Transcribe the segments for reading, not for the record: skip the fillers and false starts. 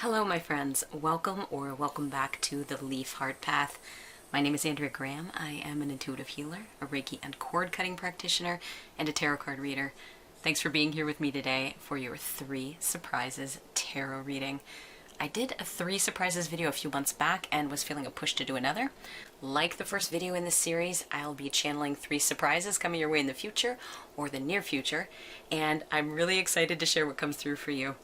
Hello, my friends. Welcome back to the Leaf Heart Path. My name is Andrea Graham. I am an intuitive healer, a Reiki and cord cutting practitioner, and a tarot card reader. Thanks for being here with me today for your 3 surprises tarot reading. I did a 3 surprises video a few months back and was feeling a push to do another. Like the first video in this series, I'll be channeling 3 surprises coming your way in the future or the near future, and I'm really excited to share what comes through for you.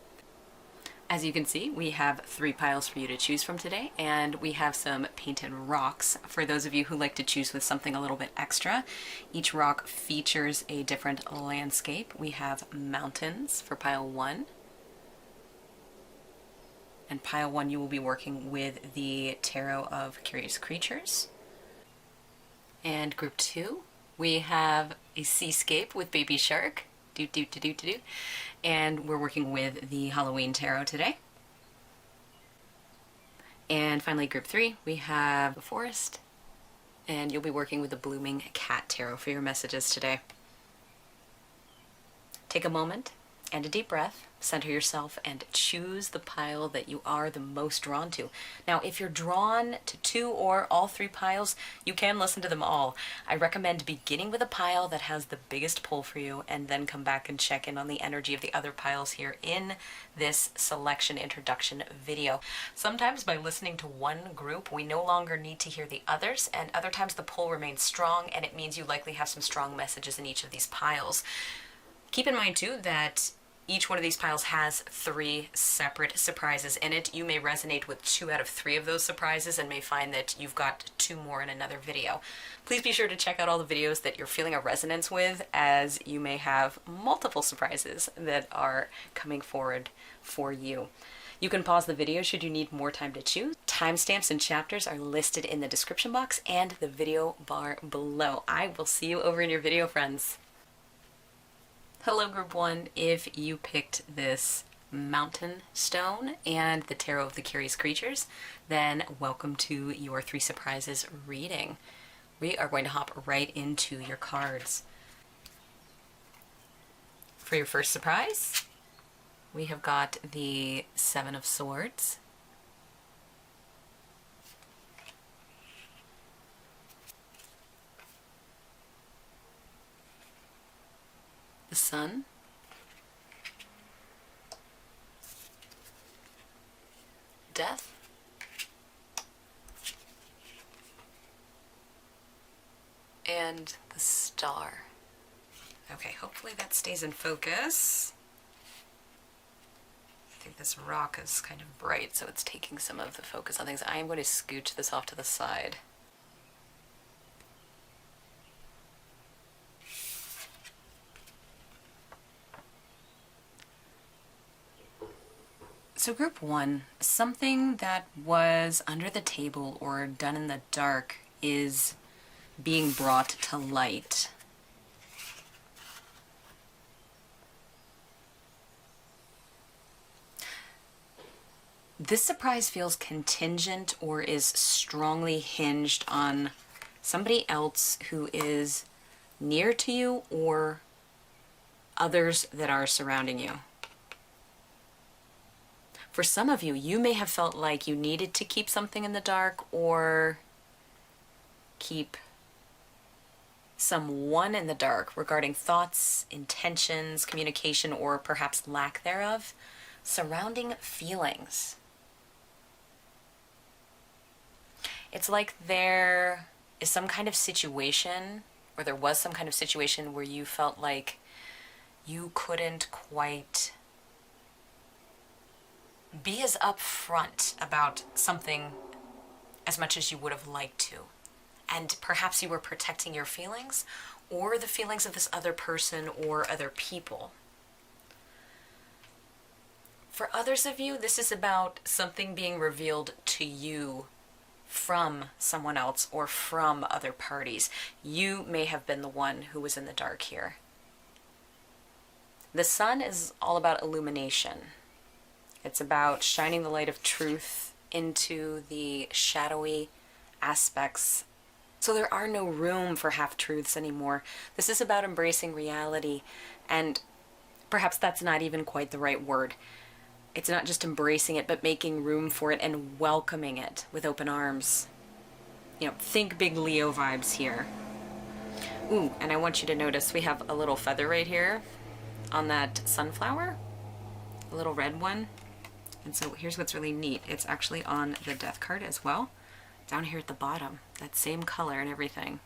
As you can see, we have 3 piles for you to choose from today, and we have some painted rocks for those of you who like to choose with something a little bit extra. Each rock features a different landscape. We have mountains for pile 1. And pile 1, you will be working with the Tarot of Curious Creatures. And group 2, we have a seascape with baby shark. And we're working with the Halloween Tarot today. And finally, group 3, we have a forest, and you'll be working with the Blooming Cat Tarot for your messages today. Take a moment and a deep breath, center yourself, and choose the pile that you are the most drawn to. Now, if you're drawn to 2 or all 3 piles, you can listen to them all. I recommend beginning with a pile that has the biggest pull for you, and then come back and check in on the energy of the other piles here in this selection introduction video. Sometimes by listening to one group, we no longer need to hear the others, and other times the pull remains strong, and it means you likely have some strong messages in each of these piles. Keep in mind, too, that each one of these piles has 3 separate surprises in it. You may resonate with 2 out of 3 of those surprises and may find that you've got 2 more in another video. Please be sure to check out all the videos that you're feeling a resonance with, as you may have multiple surprises that are coming forward for you. You can pause the video should you need more time to choose. Timestamps and chapters are listed in the description box and the video bar below. I will see you over in your video, friends. Hello, group 1. If you picked this mountain stone and the Tarot of the Curious Creatures, then welcome to your 3 surprises reading. We are going to hop right into your cards. For your first surprise, we have got the 7 of Swords, the Sun, Death, and the Star. Okay, hopefully that stays in focus. I think this rock is kind of bright, so it's taking some of the focus on things. I am going to scooch this off to the side. So group 1, something that was under the table or done in the dark is being brought to light. This surprise feels contingent or is strongly hinged on somebody else who is near to you or others that are surrounding you. For some of you, you may have felt like you needed to keep something in the dark or keep someone in the dark regarding thoughts, intentions, communication, or perhaps lack thereof, surrounding feelings. It's like there is some kind of situation, or there was some kind of situation where you felt like you couldn't quite be as upfront about something as much as you would have liked to. And perhaps you were protecting your feelings or the feelings of this other person or other people. For others of you, this is about something being revealed to you from someone else or from other parties. You may have been the one who was in the dark here. The Sun is all about illumination. It's about shining the light of truth into the shadowy aspects. So there are no room for half-truths anymore. This is about embracing reality, and perhaps that's not even quite the right word. It's not just embracing it, but making room for it and welcoming it with open arms. You know, think big Leo vibes here. Ooh, and I want you to notice we have a little feather right here on that sunflower, a little red one. And so here's what's really neat. It's actually on the death card as well, down here at the bottom, that same color and everything.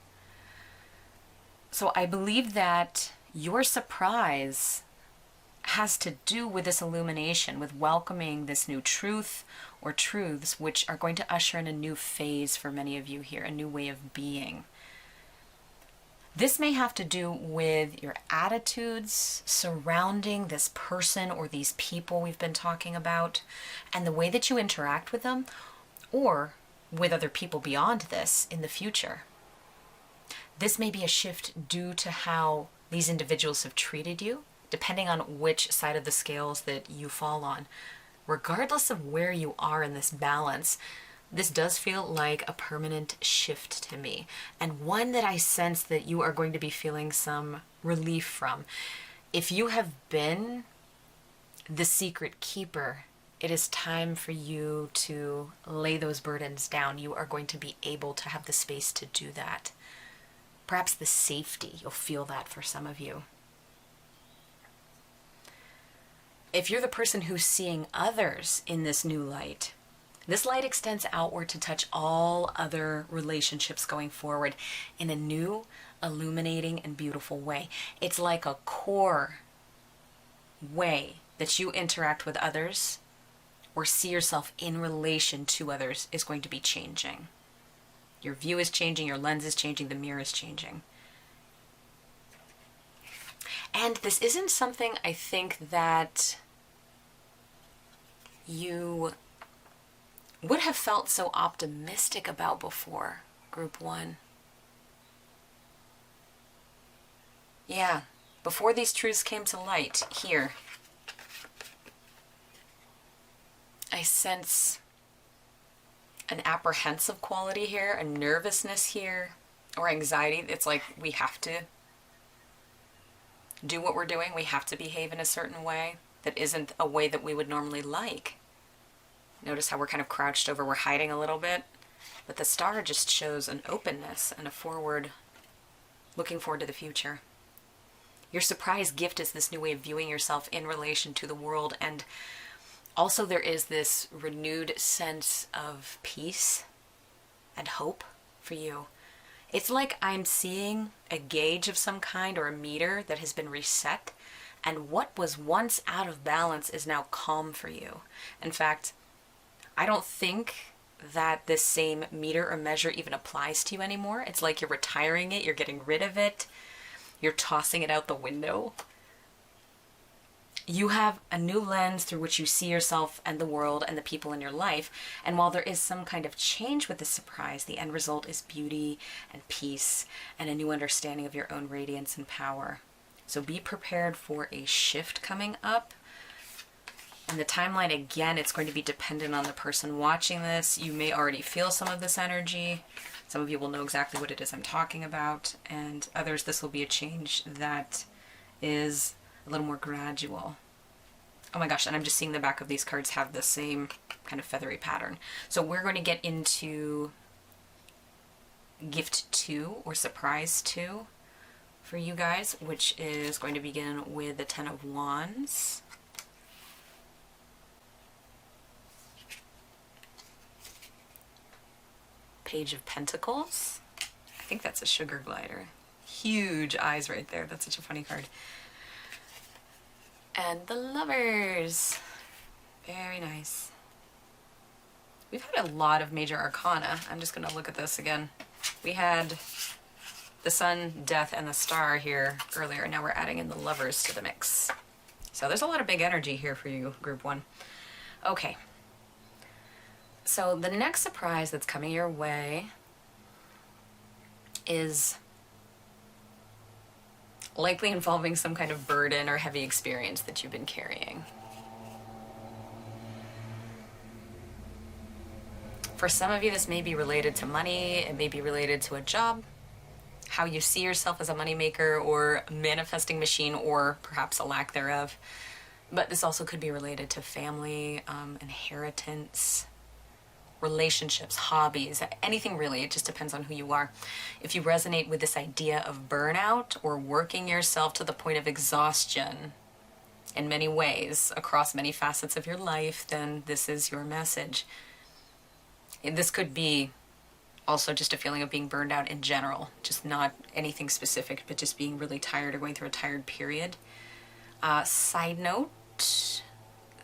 So I believe that your surprise has to do with this illumination, with welcoming this new truth or truths, which are going to usher in a new phase for many of you here, a new way of being. This may have to do with your attitudes surrounding this person or these people we've been talking about, and the way that you interact with them, or with other people beyond this in the future. This may be a shift due to how these individuals have treated you, depending on which side of the scales that you fall on. Regardless of where you are in this balance, this does feel like a permanent shift to me, and one that I sense that you are going to be feeling some relief from. If you have been the secret keeper, it is time for you to lay those burdens down. You are going to be able to have the space to do that. Perhaps the safety, you'll feel that for some of you. If you're the person who's seeing others in this new light, this light extends outward to touch all other relationships going forward in a new, illuminating, and beautiful way. It's like a core way that you interact with others or see yourself in relation to others is going to be changing. Your view is changing, your lens is changing, the mirror is changing. And this isn't something I think that you would have felt so optimistic about before, group one. Yeah, before these truths came to light here, I sense an apprehensive quality here, a nervousness here, or anxiety. It's like we have to do what we're doing. We have to behave in a certain way that isn't a way that we would normally like. Notice how we're kind of crouched over, we're hiding a little bit, but the star just shows an openness and a forward, looking forward to the future. Your surprise gift is this new way of viewing yourself in relation to the world, and also there is this renewed sense of peace and hope for you. It's like I'm seeing a gauge of some kind or a meter that has been reset, and what was once out of balance is now calm for you. In fact, I don't think that this same meter or measure even applies to you anymore. It's like you're retiring it, you're getting rid of it, you're tossing it out the window. You have a new lens through which you see yourself and the world and the people in your life. And while there is some kind of change with this surprise, the end result is beauty and peace and a new understanding of your own radiance and power. So be prepared for a shift coming up. And the timeline, again, it's going to be dependent on the person watching this. You may already feel some of this energy. Some of you will know exactly what it is I'm talking about. And others, this will be a change that is a little more gradual. Oh my gosh, and I'm just seeing the back of these cards have the same kind of feathery pattern. So we're going to get into gift 2 or surprise 2 for you guys, which is going to begin with the 10 of Wands. Page of Pentacles. I think that's a sugar glider. Huge eyes right there. That's such a funny card. And the Lovers. Very nice. We've had a lot of major arcana. I'm just going to look at this again. We had the Sun, Death, and the Star here earlier. Now we're adding in the Lovers to the mix. So there's a lot of big energy here for you, group 1. Okay. So the next surprise that's coming your way is likely involving some kind of burden or heavy experience that you've been carrying. For some of you, this may be related to money, it may be related to a job, how you see yourself as a moneymaker or manifesting machine, or perhaps a lack thereof. But this also could be related to family, inheritance, relationships, hobbies, anything really. It just depends on who you are. If you resonate with this idea of burnout or working yourself to the point of exhaustion in many ways across many facets of your life, then this is your message. This could be also just a feeling of being burned out in general, just not anything specific, but just being really tired or going through a tired period. Side note,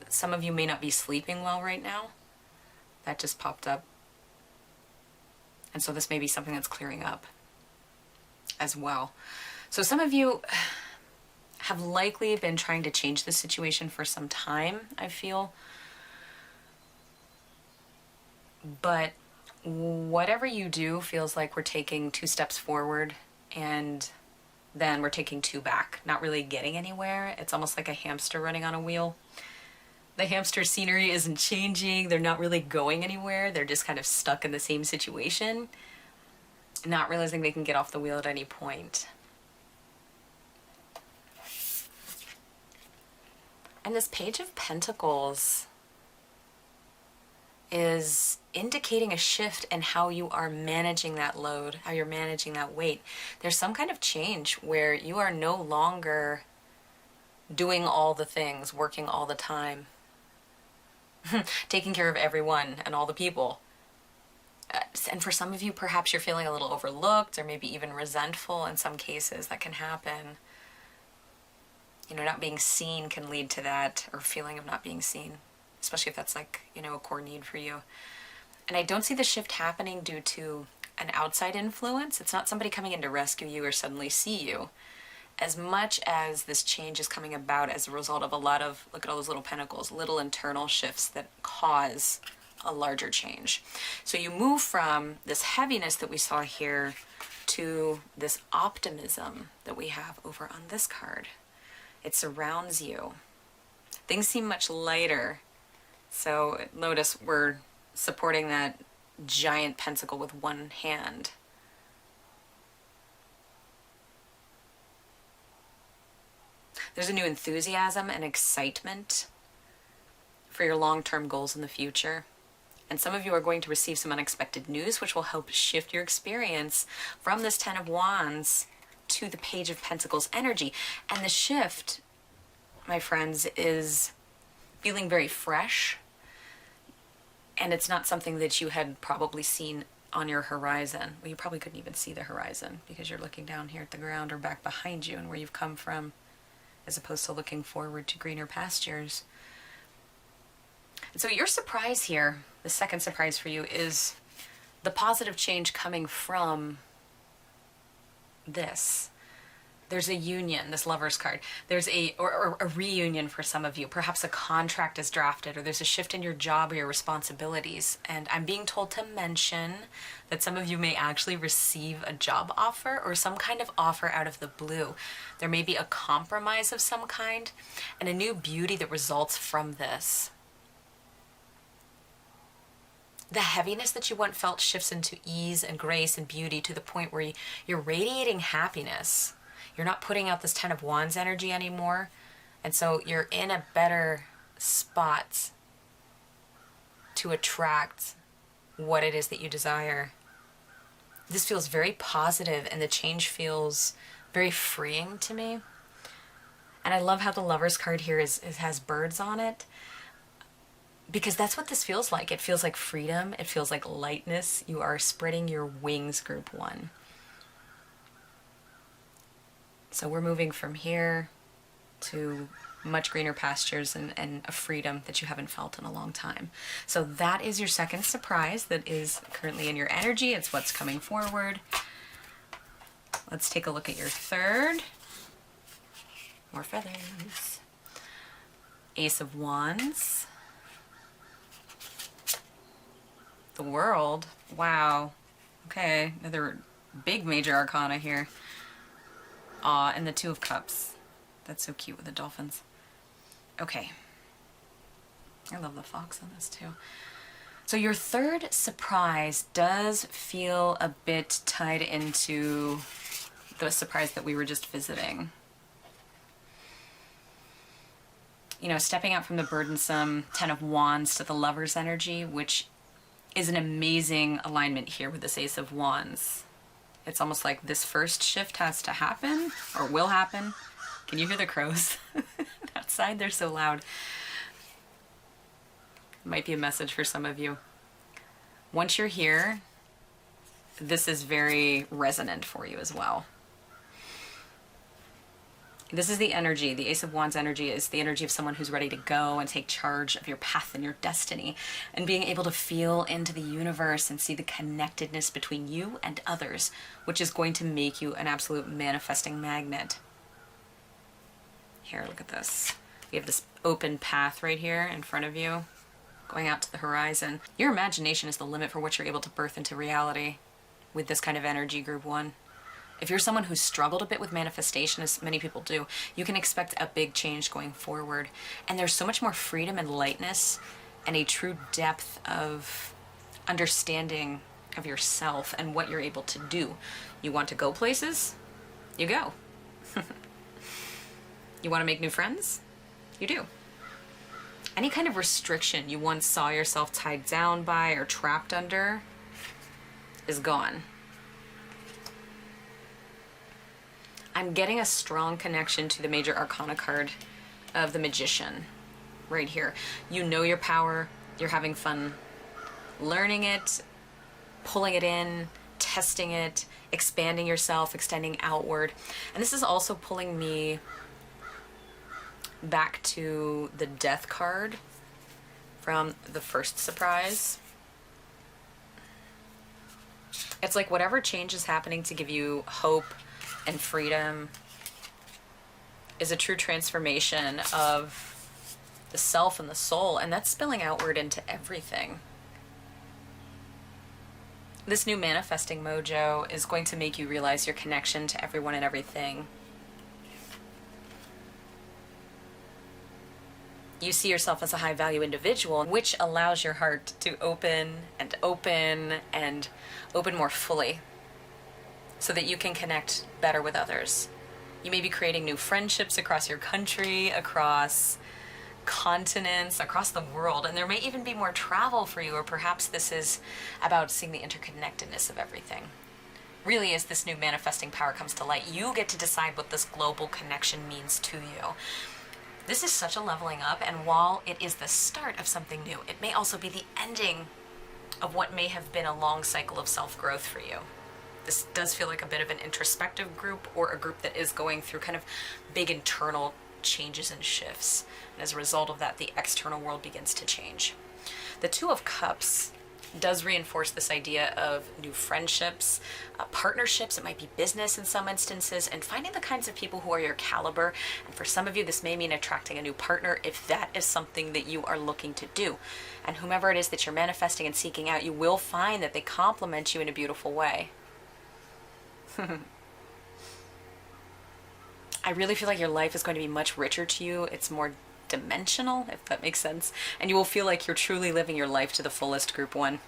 some of you may not be sleeping well right now. That just popped up. And so this may be something that's clearing up as well. So some of you have likely been trying to change the situation for some time, I feel. But whatever you do feels like we're taking 2 steps forward and then we're taking 2 back, not really getting anywhere. It's almost like a hamster running on a wheel. The hamster scenery isn't changing. They're not really going anywhere. They're just kind of stuck in the same situation, not realizing they can get off the wheel at any point. And this Page of Pentacles is indicating a shift in how you are managing that load, how you're managing that weight. There's some kind of change where you are no longer doing all the things, working all the time, taking care of everyone and all the people. And for some of you, perhaps you're feeling a little overlooked or maybe even resentful in some cases. That can happen. You know, not being seen can lead to that, or feeling of not being seen, especially if that's like, you know, a core need for you. And I don't see the shift happening due to an outside influence. It's not somebody coming in to rescue you or suddenly see you, as much as this change is coming about as a result of a lot of, look at all those little pentacles, little internal shifts that cause a larger change. So you move from this heaviness that we saw here to this optimism that we have over on this card. It surrounds you. Things seem much lighter. So notice we're supporting that giant pentacle with one hand. There's a new enthusiasm and excitement for your long-term goals in the future. And some of you are going to receive some unexpected news, which will help shift your experience from this Ten of Wands to the Page of Pentacles energy. And the shift, my friends, is feeling very fresh. And it's not something that you had probably seen on your horizon. Well, you probably couldn't even see the horizon because you're looking down here at the ground or back behind you and where you've come from, as opposed to looking forward to greener pastures. And so your surprise here, the second surprise for you, is the positive change coming from this. There's a union, this Lover's card. There's a reunion for some of you. Perhaps a contract is drafted, or there's a shift in your job or your responsibilities. And I'm being told to mention that some of you may actually receive a job offer or some kind of offer out of the blue. There may be a compromise of some kind and a new beauty that results from this. The heaviness that you once felt shifts into ease and grace and beauty to the point where you're radiating happiness. You're not putting out this Ten of Wands energy anymore. And so you're in a better spot to attract what it is that you desire. This feels very positive, and the change feels very freeing to me. And I love how the Lover's card here has birds on it, because that's what this feels like. It feels like freedom. It feels like lightness. You are spreading your wings, group 1. So we're moving from here to much greener pastures and a freedom that you haven't felt in a long time. So that is your second surprise that is currently in your energy. It's what's coming forward. Let's take a look at your third. More feathers. Ace of Wands. The World. Wow. Okay, another big major arcana here. And the Two of Cups. That's so cute with the dolphins. Okay. I love the fox on this too. So your third surprise does feel a bit tied into the surprise that we were just visiting. you know, stepping out from the burdensome Ten of Wands to the Lover's energy, which is an amazing alignment here with this Ace of Wands. It's almost like this first shift has to happen, or will happen. Can you hear the crows outside? They're so loud. Might be a message for some of you. Once you're here, this is very resonant for you as well. This is the energy, the Ace of Wands energy is the energy of someone who's ready to go and take charge of your path and your destiny, and being able to feel into the universe and see the connectedness between you and others, which is going to make you an absolute manifesting magnet. Here, look at this. We have this open path right here in front of you, going out to the horizon. Your imagination is the limit for what you're able to birth into reality with this kind of energy, Group 1. If you're someone who's struggled a bit with manifestation, as many people do, you can expect a big change going forward. And there's so much more freedom and lightness and a true depth of understanding of yourself and what you're able to do. You want to go places? You go. You want to make new friends? You do. Any kind of restriction you once saw yourself tied down by or trapped under is gone. I'm getting a strong connection to the major arcana card of the Magician right here. You know your power, you're having fun learning it, pulling it in, testing it, expanding yourself, extending outward. And this is also pulling me back to the Death card from the first surprise. It's like whatever change is happening to give you hope and freedom is a true transformation of the self and the soul, and that's spilling outward into everything. This new manifesting mojo is going to make you realize your connection to everyone and everything. You see yourself as a high value individual, which allows your heart to open and open and open more fully, so that you can connect better with others. You may be creating new friendships across your country, across continents, across the world, and there may even be more travel for you, or perhaps this is about seeing the interconnectedness of everything. Really, as this new manifesting power comes to light, you get to decide what this global connection means to you. This is such a leveling up, and while it is the start of something new, it may also be the ending of what may have been a long cycle of self-growth for you. This does feel like a bit of an introspective group, or a group that is going through kind of big internal changes and shifts. And as a result of that, the external world begins to change. The Two of Cups does reinforce this idea of new friendships, partnerships. It might be business in some instances, and finding the kinds of people who are your caliber. And for some of you, this may mean attracting a new partner if that is something that you are looking to do. And whomever it is that you're manifesting and seeking out, you will find that they complement you in a beautiful way. I really feel like your life is going to be much richer to you. It's more dimensional, if that makes sense. And you will feel like you're truly living your life to the fullest, Group 1.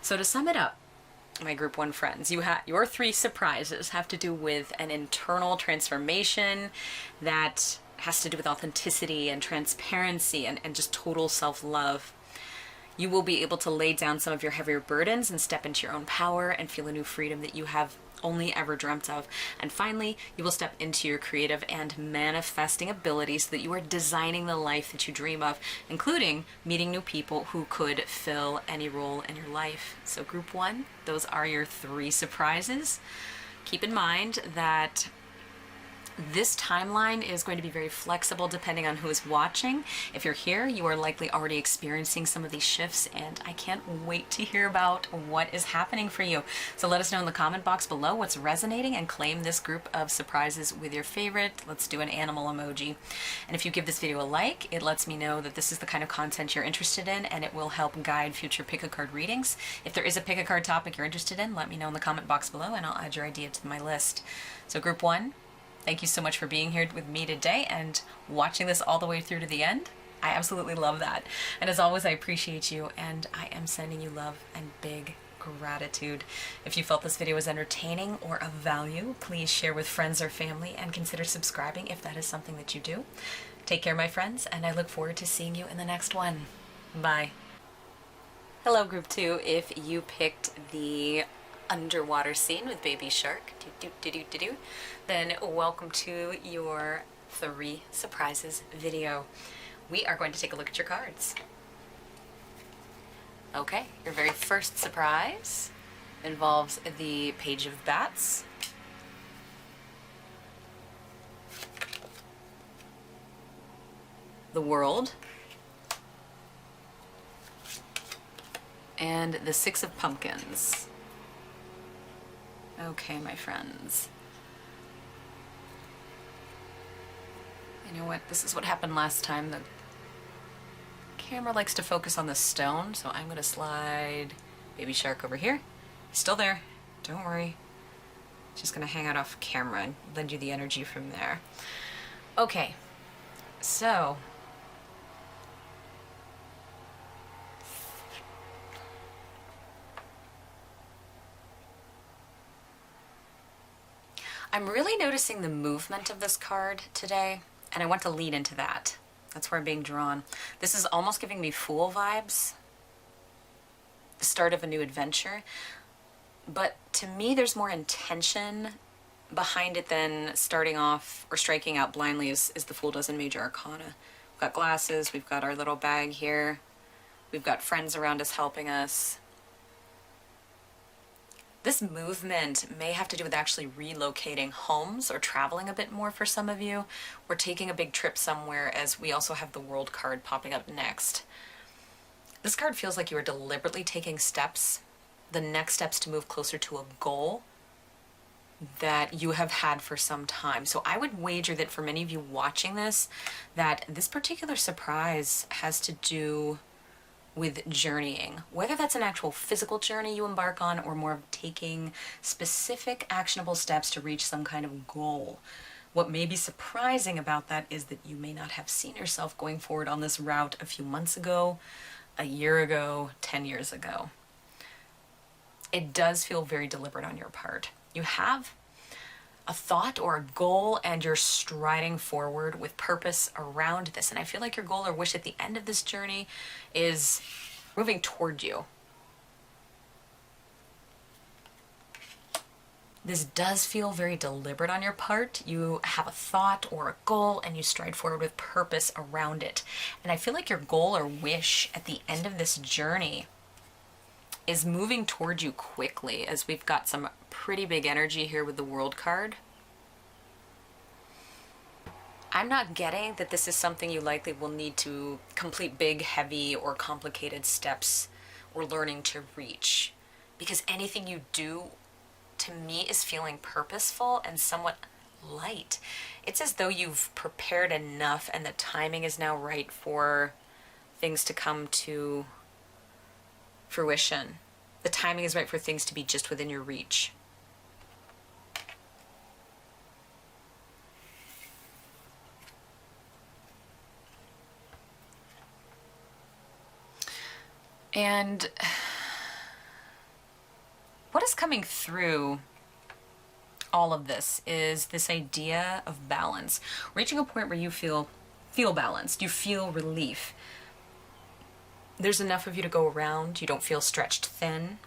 So to sum it up, my Group 1 friends, your 3 surprises have to do with an internal transformation that has to do with authenticity and transparency and just total self-love. You will be able to lay down some of your heavier burdens and step into your own power and feel a new freedom that you have only ever dreamt of. And finally, you will step into your creative and manifesting abilities so that you are designing the life that you dream of, including meeting new people who could fill any role in your life. So Group 1, those are your 3 surprises. Keep in mind that this timeline is going to be very flexible depending on who is watching. If you're here, you are likely already experiencing some of these shifts, and I can't wait to hear about what is happening for you. So let us know in the comment box below what's resonating, and claim this group of surprises with your favorite. Let's do an animal emoji. And if you give this video a like, it lets me know that this is the kind of content you're interested in, and it will help guide future pick a card readings. If there is a pick a card topic you're interested in, let me know in the comment box below, and I'll add your idea to my list. So Group 1, thank you so much for being here with me today and watching this all the way through to the end. I absolutely love that. And as always, I appreciate you, and I am sending you love and big gratitude. If you felt this video was entertaining or of value, please share with friends or family, and consider subscribing if that is something that you do. Take care, my friends, and I look forward to seeing you in the next one. Bye. Hello, Group 2. If you picked the underwater scene with Baby Shark, then welcome to your 3 surprises video. We are going to take a look at your cards. Okay, your very first surprise involves the Page of Bats, the World, and the 6 of Pumpkins. Okay, my friends. You know what? This is what happened last time. The camera likes to focus on the stone, so I'm going to slide Baby Shark over here. He's still there. Don't worry. Just going to hang out off camera and lend you the energy from there. Okay, so I'm really noticing the movement of this card today, and I want to lead into that. That's where I'm being drawn. This is almost giving me Fool vibes, the start of a new adventure, but to me there's more intention behind it than starting off or striking out blindly as the Fool does in Major Arcana. We've got glasses, we've got our little bag here, we've got friends around us helping us. This movement may have to do with actually relocating homes or traveling a bit more for some of you. We're taking a big trip somewhere, as we also have the World card popping up next. This card feels like you are deliberately taking steps, the next steps to move closer to a goal that you have had for some time. So I would wager that for many of you watching this, that this particular surprise has to do with journeying, whether that's an actual physical journey you embark on or more of taking specific actionable steps to reach some kind of goal. What may be surprising about that is that you may not have seen yourself going forward on this route a few months ago, a year ago, 10 years ago. It does feel very deliberate on your part. You have a thought or a goal and you're striding forward with purpose around this. And I feel like your goal or wish at the end of this journey is moving toward you. This does feel very deliberate on your part. You have a thought or a goal and you stride forward with purpose around it. And I feel like your goal or wish at the end of this journey is moving toward you quickly, as we've got some pretty big energy here with the World card. I'm not getting that this is something you likely will need to complete big, heavy, or complicated steps or learning to reach, because anything you do, to me, is feeling purposeful and somewhat light. It's as though you've prepared enough and the timing is now right for things to come to fruition. The timing is right for things to be just within your reach. And what is coming through all of this is this idea of balance, reaching a point where you feel balanced, you feel relief. There's enough of you to go around, you don't feel stretched thin.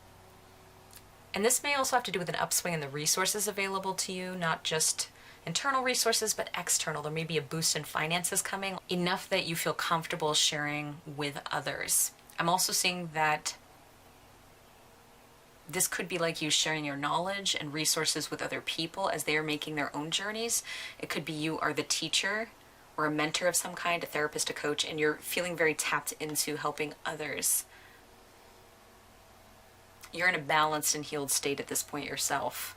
And this may also have to do with an upswing in the resources available to you, not just internal resources, but external. There may be a boost in finances coming, enough that you feel comfortable sharing with others. I'm also seeing that this could be like you sharing your knowledge and resources with other people as they are making their own journeys. It could be you are the teacher or a mentor of some kind, a therapist, a coach, and you're feeling very tapped into helping others. You're in a balanced and healed state at this point yourself.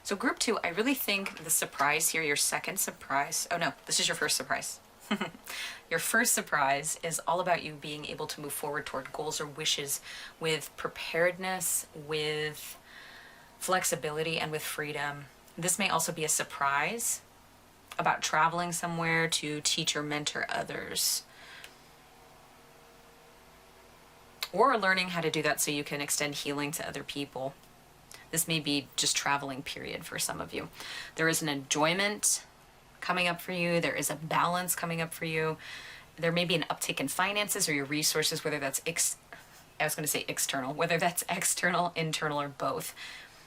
So group 2, I really think the surprise here, your second surprise, oh no, this is your first surprise. Your first surprise is all about you being able to move forward toward goals or wishes with preparedness, with flexibility, and with freedom. This may also be a surprise about traveling somewhere to teach or mentor others, or learning how to do that so you can extend healing to other people. This may be just traveling, period, for some of you. There is an enjoyment coming up for you. There is a balance coming up for you. There may be an uptick in finances or your resources, whether that's I was going to say external, whether that's external, internal, or both.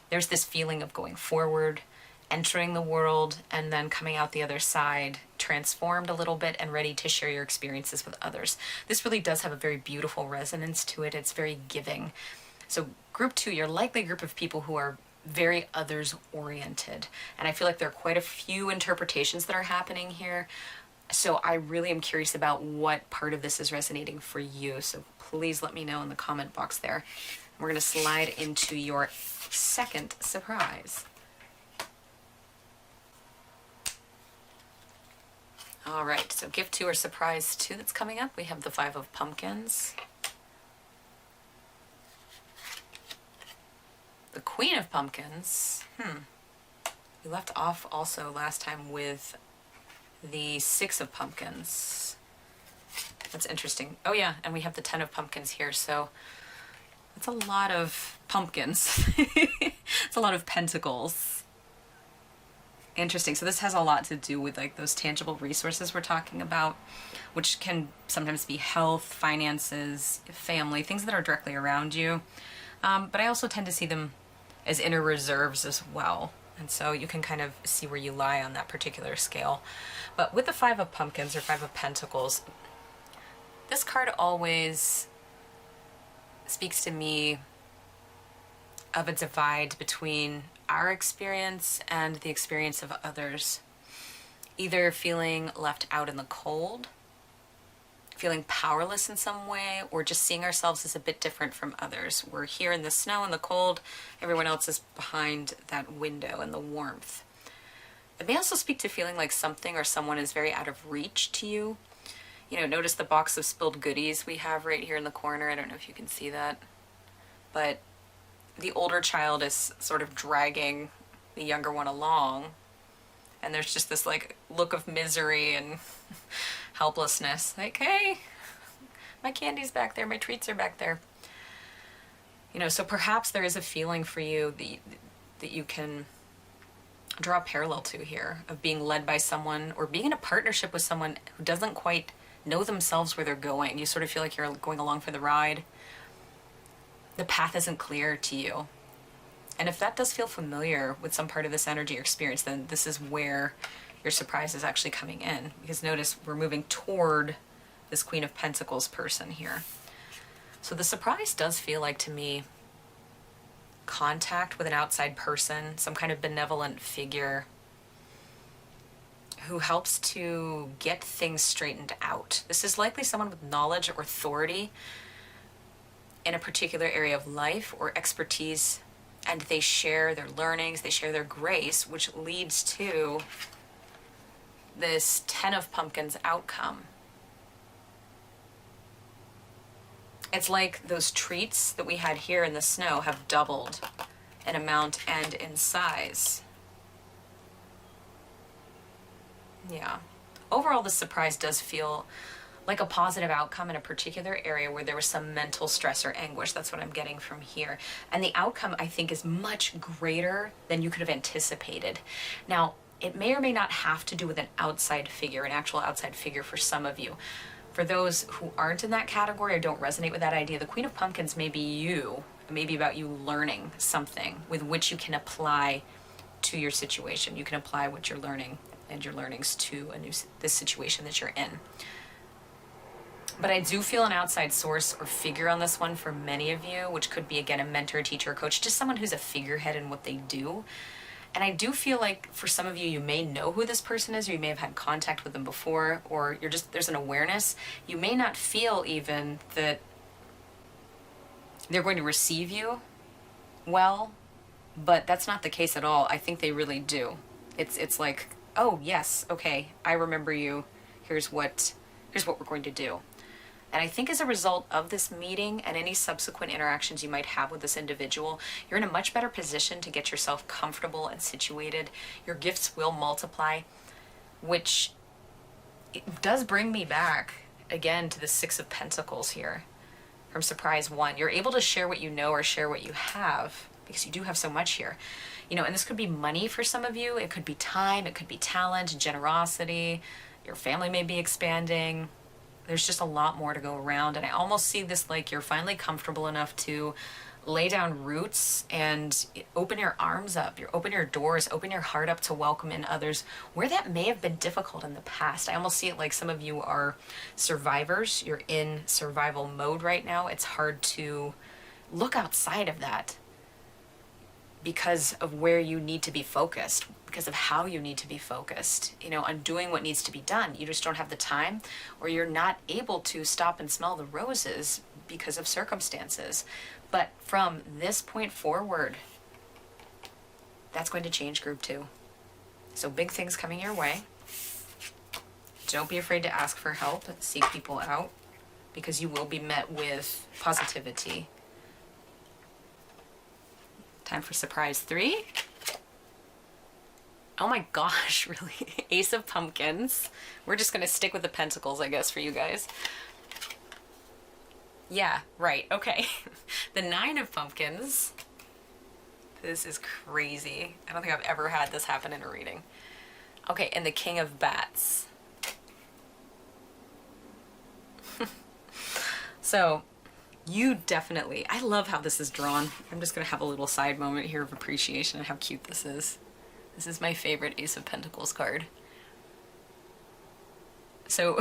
There's this feeling of going forward, entering the world, and then coming out the other side transformed a little bit and ready to share your experiences with others. This really does have a very beautiful resonance to it. It's very giving. So group 2, you're likely a group of people who are very others oriented. And I feel like there are quite a few interpretations that are happening here. So I really am curious about what part of this is resonating for you. So please let me know in the comment box there. We're going to slide into your second surprise. All right, so gift 2 or surprise 2 that's coming up. We have the 5 of Pumpkins, the Queen of Pumpkins. We left off also last time with the 6 of Pumpkins. That's interesting. Oh yeah, and we have the 10 of Pumpkins here, so that's a lot of pumpkins. It's a lot of pentacles. Interesting. So this has a lot to do with like those tangible resources we're talking about, which can sometimes be health, finances, family, things that are directly around you. But I also tend to see them as inner reserves as well. And so you can kind of see where you lie on that particular scale. But with the 5 of Pumpkins or 5 of Pentacles, this card always speaks to me of a divide between our experience and the experience of others. Either feeling left out in the cold, feeling powerless in some way, or just seeing ourselves as a bit different from others. We're here in the snow and the cold, everyone else is behind that window in the warmth. It may also speak to feeling like something or someone is very out of reach to you. You know, notice the box of spilled goodies we have right here in the corner. I don't know if you can see that, but the older child is sort of dragging the younger one along, and there's just this like look of misery and helplessness, like, hey, my candy's back there, my treats are back there. You know, so perhaps there is a feeling for you that you can draw a parallel to here, of being led by someone or being in a partnership with someone who doesn't quite know themselves where they're going. You sort of feel like you're going along for the ride. The path isn't clear to you. And if that does feel familiar with some part of this energy or experience, then this is where your surprise is actually coming in. Because notice we're moving toward this Queen of Pentacles person here. So the surprise does feel like, to me, contact with an outside person, some kind of benevolent figure who helps to get things straightened out. This is likely someone with knowledge or authority in a particular area of life or expertise, and they share their learnings, they share their grace, which leads to this 10 of Pumpkins outcome. It's like those treats that we had here in the snow have doubled in amount and in size. Yeah. Overall, the surprise does feel like a positive outcome in a particular area where there was some mental stress or anguish. That's what I'm getting from here. And the outcome, I think, is much greater than you could have anticipated. Now, it may or may not have to do with an outside figure, an actual outside figure for some of you. For those who aren't in that category or don't resonate with that idea, the Queen of Pumpkins may be you. It may be about you learning something with which you can apply to your situation. You can apply what you're learning and your learnings to this situation that you're in. But I do feel an outside source or figure on this one for many of you, which could be, again, a mentor, teacher, coach, just someone who's a figurehead in what they do. And I do feel like for some of you, you may know who this person is, or you may have had contact with them before, or there's an awareness. You may not feel even that they're going to receive you well, but that's not the case at all. I think they really do. It's like, oh yes, okay, I remember you. Here's what we're going to do. And I think as a result of this meeting and any subsequent interactions you might have with this individual, you're in a much better position to get yourself comfortable and situated. Your gifts will multiply, which it does bring me back again to the 6 of Pentacles here from surprise 1. You're able to share what you know or share what you have because you do have so much here. You know, and this could be money for some of you. It could be time. It could be talent, generosity. Your family may be expanding. There's just a lot more to go around. And I almost see this like you're finally comfortable enough to lay down roots and open your arms up, open your doors, open your heart up to welcome in others where that may have been difficult in the past. I almost see it like some of you are survivors. You're in survival mode right now. It's hard to look outside of that because of where you need to be focused, because of how you need to be focused, you know, on doing what needs to be done. You just don't have the time, or you're not able to stop and smell the roses because of circumstances. But from this point forward, that's going to change group 2. So big things coming your way. Don't be afraid to ask for help, seek people out, because you will be met with positivity. Time for surprise 3. Oh my gosh, really? Ace of Pumpkins. We're just gonna stick with the pentacles, I guess, for you guys. Yeah, right, okay. The 9 of Pumpkins. This is crazy. I don't think I've ever had this happen in a reading. Okay, and the King of Bats. So, you definitely, I love how this is drawn. I'm just gonna have a little side moment here of appreciation at how cute this is. This is my favorite Ace of Pentacles card. So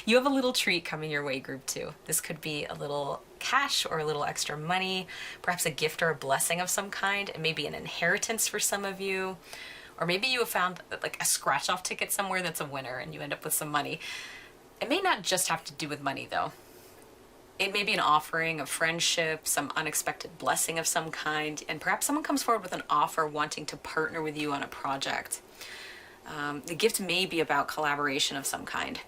you have a little treat coming your way, group 2. This could be a little cash or a little extra money, perhaps a gift or a blessing of some kind. It may be an inheritance for some of you, or maybe you have found like a scratch-off ticket somewhere that's a winner and you end up with some money. It may not just have to do with money though. It may be an offering of friendship, some unexpected blessing of some kind, and perhaps someone comes forward with an offer wanting to partner with you on a project. The gift may be about collaboration of some kind.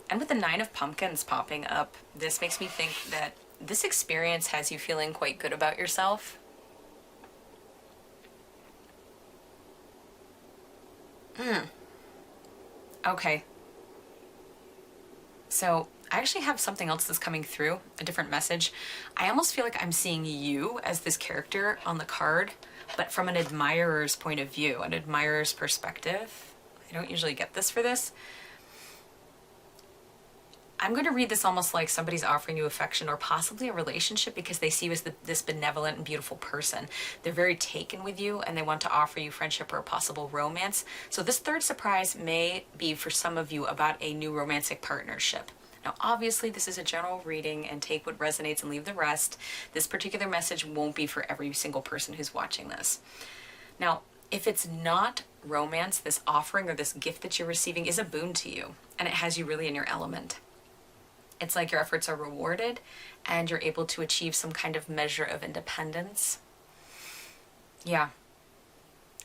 And with the 9 of Pumpkins popping up, this makes me think that this experience has you feeling quite good about yourself. Okay. So I actually have something else that's coming through, a different message. I almost feel like I'm seeing you as this character on the card, but from an admirer's point of view, an admirer's perspective. I don't usually get this for this. I'm going to read this almost like somebody's offering you affection or possibly a relationship because they see you as this benevolent and beautiful person. They're very taken with you and they want to offer you friendship or a possible romance. So this third surprise may be for some of you about a new romantic partnership. Now, obviously, this is a general reading and take what resonates and leave the rest. This particular message won't be for every single person who's watching this. Now, if it's not romance, this offering or this gift that you're receiving is a boon to you and it has you really in your element. It's like your efforts are rewarded and you're able to achieve some kind of measure of independence. Yeah.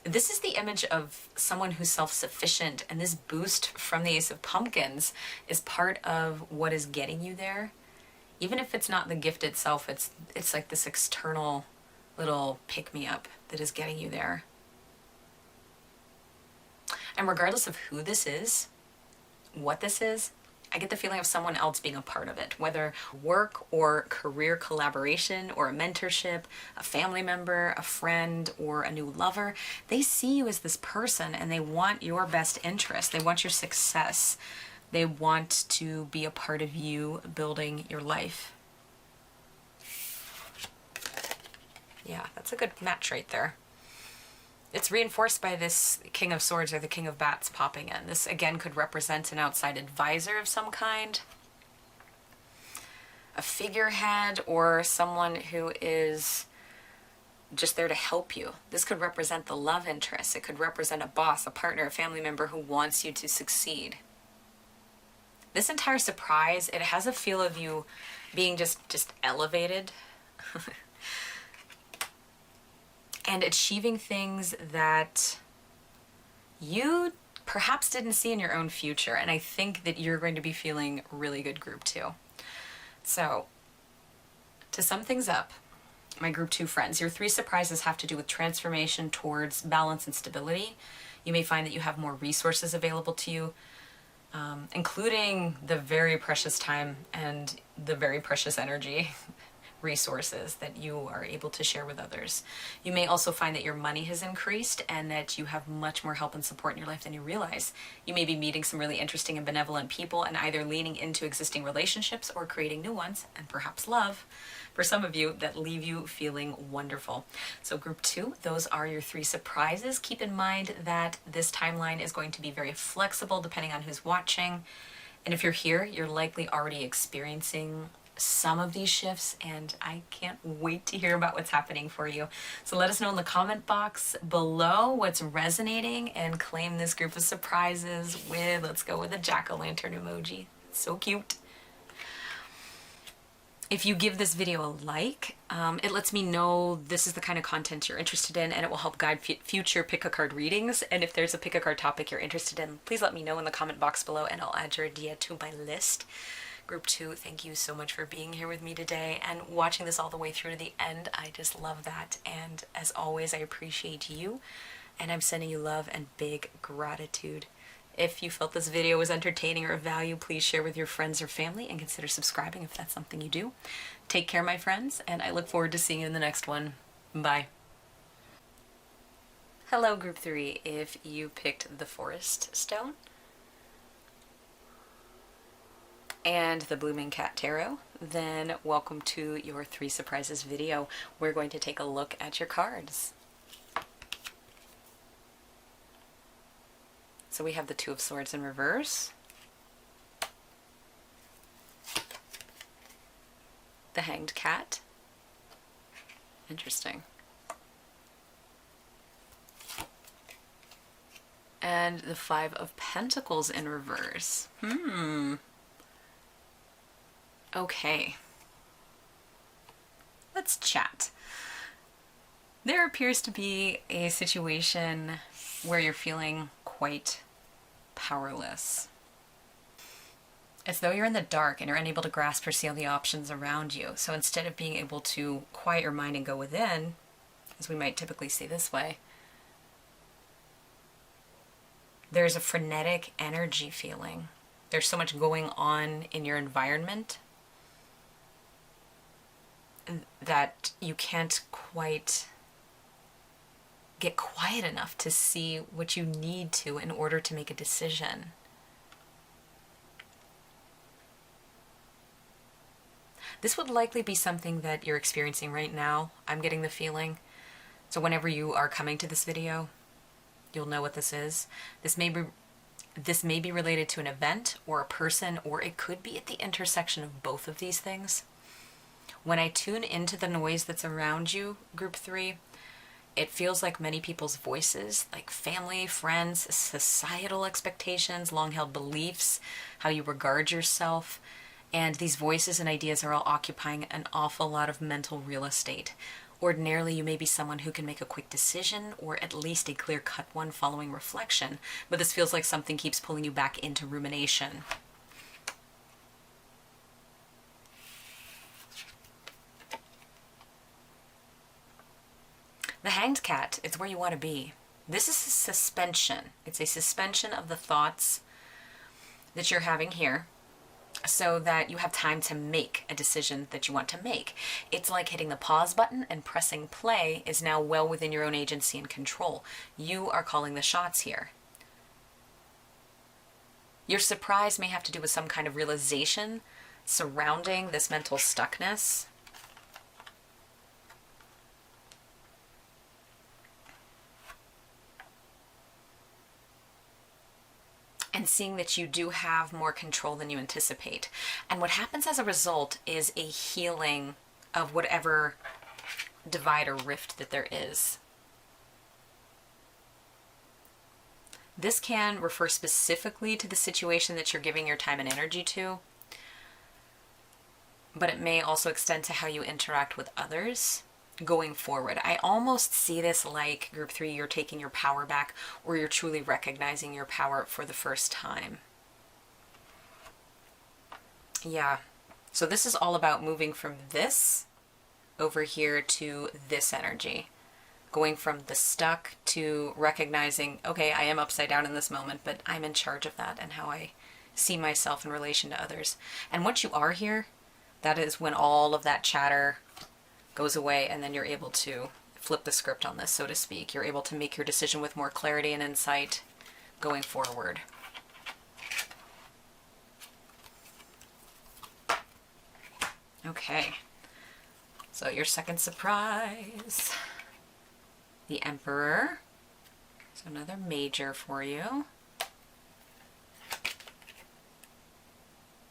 This is the image of someone who's self-sufficient, and this boost from the Ace of Pumpkins is part of what is getting you there. Even if it's not the gift itself, it's like this external little pick-me-up that is getting you there. And regardless of who this is, what this is, I get the feeling of someone else being a part of it, whether work or career collaboration or a mentorship, a family member, a friend, or a new lover. They see you as this person and they want your best interest. They want your success. They want to be a part of you building your life. Yeah, that's a good match right there. It's reinforced by this King of Swords or the King of Bats popping in. This again could represent an outside advisor of some kind, a figurehead, or someone who is just there to help you. This could represent the love interest. It could represent a boss, a partner, a family member who wants you to succeed. This entire surprise, it has a feel of you being just elevated. And achieving things that you perhaps didn't see in your own future. And I think that you're going to be feeling really good, group 2. So, to sum things up, my group 2 friends, your 3 surprises have to do with transformation towards balance and stability. You may find that you have more resources available to you, including the very precious time and the very precious energy resources that you are able to share with others. You may also find that your money has increased and that you have much more help and support in your life than you realize. You may be meeting some really interesting and benevolent people and either leaning into existing relationships or creating new ones, and perhaps love, for some of you, that leave you feeling wonderful. So group 2, those are your 3 surprises. Keep in mind that this timeline is going to be very flexible depending on who's watching. And if you're here, you're likely already experiencing some of these shifts, and I can't wait to hear about what's happening for you. So let us know in the comment box below what's resonating, and claim this group of surprises with, let's go with a jack-o'-lantern emoji. It's so cute. If you give this video a like, it lets me know this is the kind of content you're interested in, and it will help guide future pick-a-card readings. And if there's a pick-a-card topic you're interested in, please let me know in the comment box below, and I'll add your idea to my list. Group 2, thank you so much for being here with me today and watching this all the way through to the end. I just love that. And as always, I appreciate you, and I'm sending you love and big gratitude. If you felt this video was entertaining or of value, please share with your friends or family, and consider subscribing if that's something you do. Take care, my friends, and I look forward to seeing you in the next one. Bye. Hello, group 3. If you picked the Forest Stone and the Blooming Cat Tarot, then welcome to your 3 surprises video. We're going to take a look at your cards. So we have the Two of Swords in reverse, the Hanged Cat, interesting, and the Five of Pentacles in reverse. Okay, let's chat. There appears to be a situation where you're feeling quite powerless. It's though you're in the dark and you're unable to grasp or see all the options around you. So instead of being able to quiet your mind and go within, as we might typically see this way, there's a frenetic energy feeling. There's so much going on in your environment that you can't quite get quiet enough to see what you need to in order to make a decision. This would likely be something that you're experiencing right now. I'm getting the feeling. So whenever you are coming to this video, you'll know what this is. This may be related to an event or a person, or it could be at the intersection of both of these things. When I tune into the noise that's around you, group 3, it feels like many people's voices, like family, friends, societal expectations, long-held beliefs, how you regard yourself, and these voices and ideas are all occupying an awful lot of mental real estate. Ordinarily, you may be someone who can make a quick decision, or at least a clear-cut one following reflection, but this feels like something keeps pulling you back into rumination. The Hanged Cat is where you want to be. This is a suspension. It's a suspension of the thoughts that you're having here so that you have time to make a decision that you want to make. It's like hitting the pause button and pressing play is now well within your own agency and control. You are calling the shots here. Your surprise may have to do with some kind of realization surrounding this mental stuckness. And seeing that you do have more control than you anticipate. And what happens as a result is a healing of whatever divide or rift that there is. This can refer specifically to the situation that you're giving your time and energy to, but it may also extend to how you interact with others going forward. I almost see this like, group 3, you're taking your power back, or you're truly recognizing your power for the first time. Yeah. So this is all about moving from this over here to this energy. Going from the stuck to recognizing, okay, I am upside down in this moment, but I'm in charge of that and how I see myself in relation to others. And once you are here, that is when all of that chatter goes away, and then you're able to flip the script on this, so to speak. You're able to make your decision with more clarity and insight going forward. Okay, so your second surprise, the Emperor. So another major for you.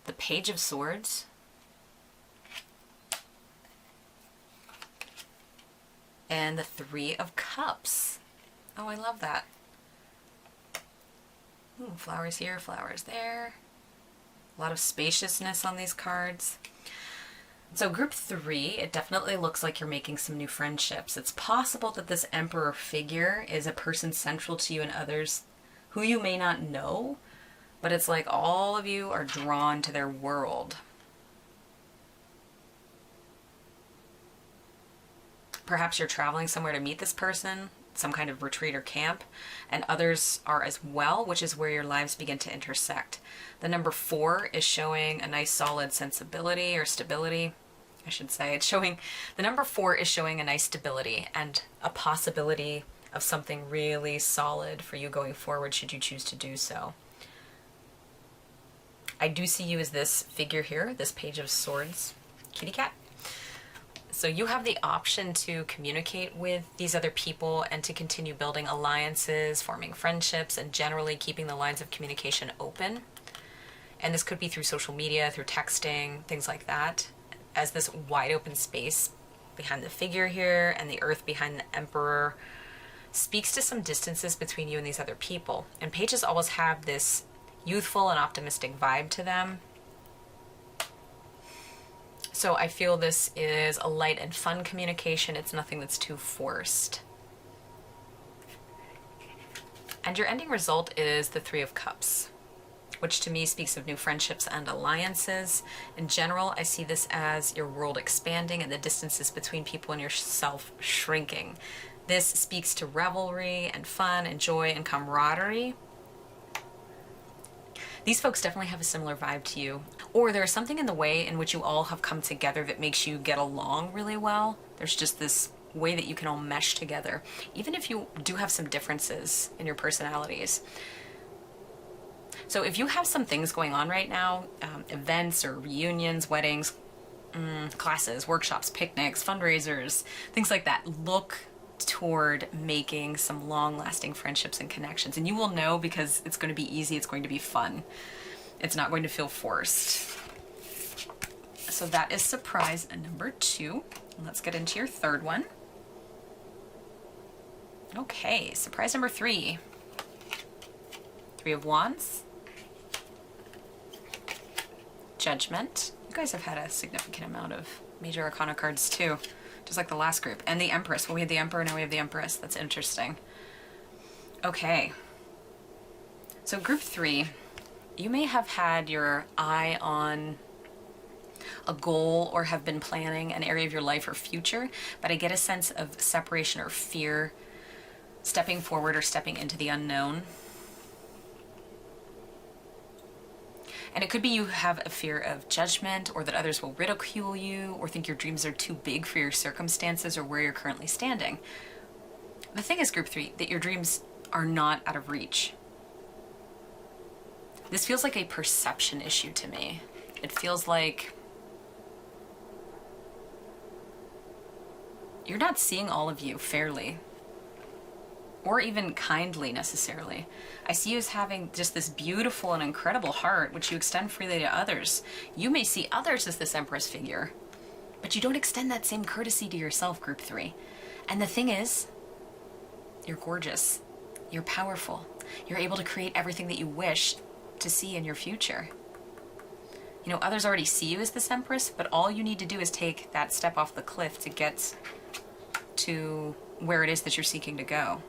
The Page of Swords. And the Three of Cups. Oh, I love that. Ooh, flowers here, flowers there. A lot of spaciousness on these cards. So group 3, it definitely looks like you're making some new friendships. It's possible that this Emperor figure is a person central to you and others who you may not know, but it's like all of you are drawn to their world. Perhaps you're traveling somewhere to meet this person, some kind of retreat or camp, and others are as well, which is where your lives begin to intersect. The number 4 is showing a nice solid sensibility or stability, I should say. It's showing, the number 4 is showing a nice stability and a possibility of something really solid for you going forward should you choose to do so. I do see you as this figure here, this Page of Swords, kitty cat. So you have the option to communicate with these other people and to continue building alliances, forming friendships, and generally keeping the lines of communication open. And this could be through social media, through texting, things like that, as this wide open space behind the figure here and the earth behind the Emperor speaks to some distances between you and these other people. And pages always have this youthful and optimistic vibe to them. So I feel this is a light and fun communication. It's nothing that's too forced. And your ending result is the Three of Cups, which to me speaks of new friendships and alliances. In general, I see this as your world expanding and the distances between people and yourself shrinking. This speaks to revelry and fun and joy and camaraderie. These folks definitely have a similar vibe to you. Or there is something in the way in which you all have come together that makes you get along really well. There's just this way that you can all mesh together, even if you do have some differences in your personalities. So if you have some things going on right now, events or reunions, weddings, classes, workshops, picnics, fundraisers, things like that, look toward making some long-lasting friendships and connections. And you will know because it's going to be easy, it's going to be fun. It's not going to feel forced. So that is surprise number 2. Let's get into your third one. Okay, surprise number 3. 3 of Wands. Judgment. You guys have had a significant amount of major arcana cards too, just like the last group. And the Empress. Well, we had the Emperor, now we have the Empress. That's interesting. Okay. So group 3, you may have had your eye on a goal or have been planning an area of your life or future, but I get a sense of separation or fear, stepping forward or stepping into the unknown. And it could be you have a fear of judgment, or that others will ridicule you, or think your dreams are too big for your circumstances or where you're currently standing. The thing is, group 3, that your dreams are not out of reach. This feels like a perception issue to me. It feels like you're not seeing all of you fairly, or even kindly necessarily. I see you as having just this beautiful and incredible heart, which you extend freely to others. You may see others as this Empress figure, but you don't extend that same courtesy to yourself, group 3. And the thing is, you're gorgeous, you're powerful, you're able to create everything that you wish to see in your future. You know, others already see you as this Empress, but all you need to do is take that step off the cliff to get to where it is that you're seeking to go.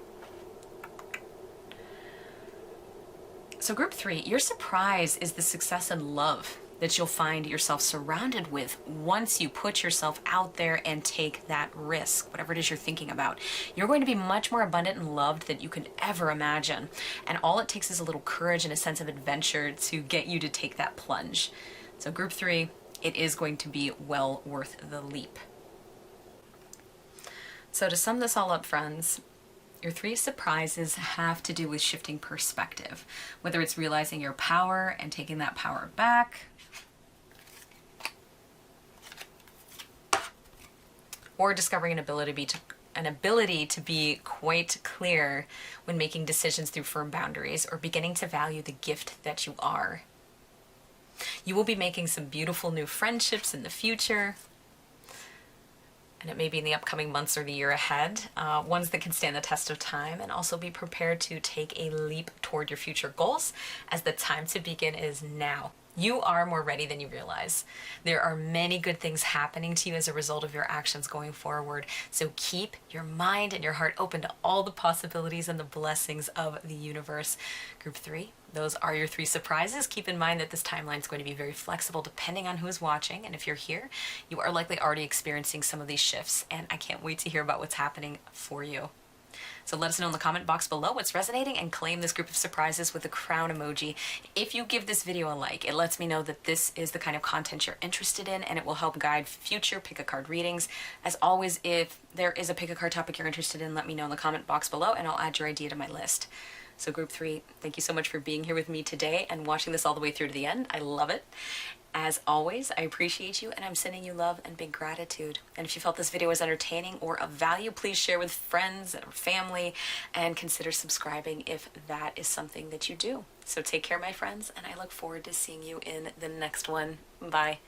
So group 3, your surprise is the success and love that you'll find yourself surrounded with once you put yourself out there and take that risk, whatever it is you're thinking about. You're going to be much more abundant and loved than you could ever imagine. And all it takes is a little courage and a sense of adventure to get you to take that plunge. So group 3, it is going to be well worth the leap. So to sum this all up, friends, your 3 surprises have to do with shifting perspective, whether it's realizing your power and taking that power back, or discovering an ability to be quite clear when making decisions through firm boundaries, or beginning to value the gift that you are. You will be making some beautiful new friendships in the future, and it may be in the upcoming months or the year ahead, ones that can stand the test of time, and also be prepared to take a leap toward your future goals, as the time to begin is now. You are more ready than you realize. There are many good things happening to you as a result of your actions going forward. So keep your mind and your heart open to all the possibilities and the blessings of the universe. Group 3, those are your 3 surprises. Keep in mind that this timeline is going to be very flexible depending on who's watching. And if you're here, you are likely already experiencing some of these shifts. And I can't wait to hear about what's happening for you. So let us know in the comment box below what's resonating, and claim this group of surprises with the crown emoji. If you give this video a like, it lets me know that this is the kind of content you're interested in, and it will help guide future pick a card readings. As always, if there is a pick a card topic you're interested in, let me know in the comment box below and I'll add your idea to my list. So group 3, thank you so much for being here with me today and watching this all the way through to the end. I love it. As always, I appreciate you, and I'm sending you love and big gratitude. And if you felt this video was entertaining or of value, please share with friends or family, and consider subscribing if that is something that you do. So take care, my friends, and I look forward to seeing you in the next one. Bye.